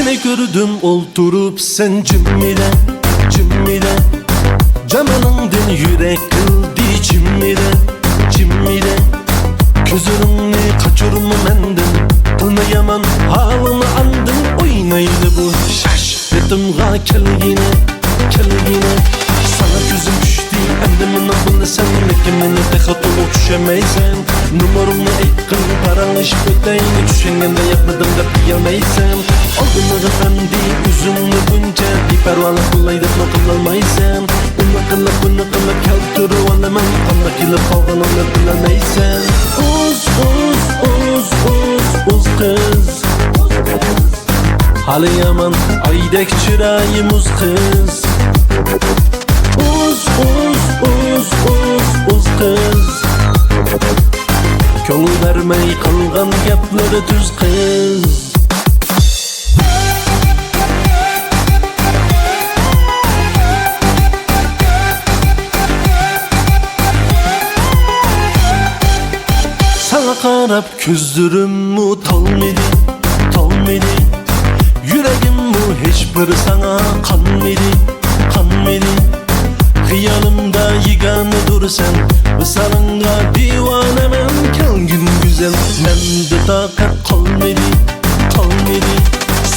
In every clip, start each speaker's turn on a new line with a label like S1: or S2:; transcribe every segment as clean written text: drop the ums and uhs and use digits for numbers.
S1: Seni gördüm olturup sen cimile, cimile. Cemal'ın yürek kıldı cimile, cimile. Gözlerini kaçırma menden, kılma yaman halımı andın. Oynaydı bu şaşırtımğa kel yine, kel yine. Sana gözüm düştü endimini bunu sen lekimini tekhat olup düşemeysen. Numaramı ekıl paranış öteyini düşüngende yapmadım da diyemeysen. Aldığını efendi üzümlü bunca bir pervalık bulaydı kılılmaysan. Bunu kılıp bunu kılıp keltürü alamam. Kanla kilip kalgan onu bilemeysen. Uz kız, hali yaman aydek çırayımız kız. Uz kız, köngül vermey kalgan gapları düz kız. Sana karab gözlerim talmedi, talmedi. Yüreğim bu hiçbir sana kanmedi, kanmedi. Hıyalımda yigane dursan, visalınga divanemen. Kelgin güzel, mende takat kalmedi, kalmedi.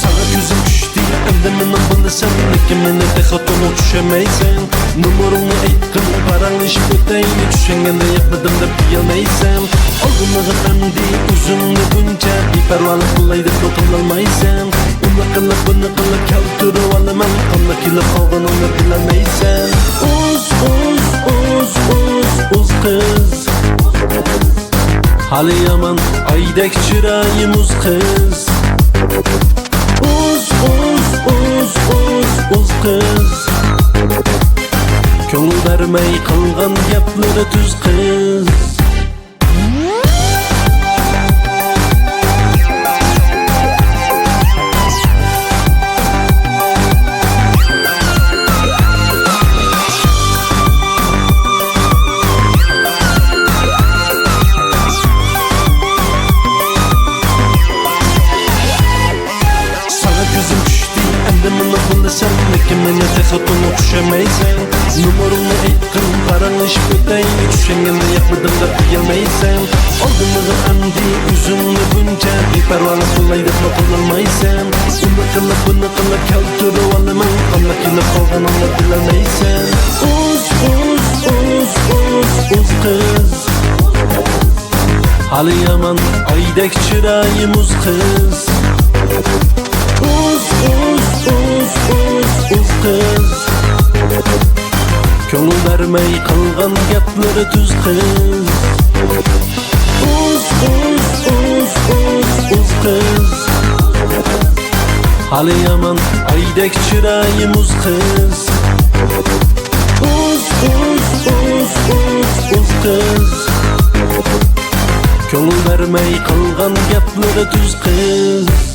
S1: Sana gözüm düştü, endimini bunu sen lekimini tekhat olup düşemeysen. Numaramı ekil, paranış öteyini düşüngende yapmadım da diyemeysen. Aldığını efendi üzümlü bunca bir pervalık bulaydı dokunulmaysan. Bunu kılıp bunu kılıp keltürü alamam. Kanla kilip kalgan onu bilemeysen. Uz kız, hali yaman aydek çırayımız kız. Uz kız, köngül vermey kalgan gapları düz kız. Sen lekimini tekhat olup düşemeysen. Numaramı ekil paranış öteyini düşüngende yapmadım da diyemeysen. Aldığını efendi üzümlü bunca bir pervalık bulaydı dokunulmaysan. Bunu kılıp bunu kılıp keltürü alamam. Kanla kilip kalgan onu bilemeysen. Uz kız, hali yaman aydek çırayımız kız. Uz kız, köngül vermey kalgan gapları düz kız. Uz kız, hali yaman aydek çırayımız kız. Uz kız, köngül vermey kalgan gapları düz kız.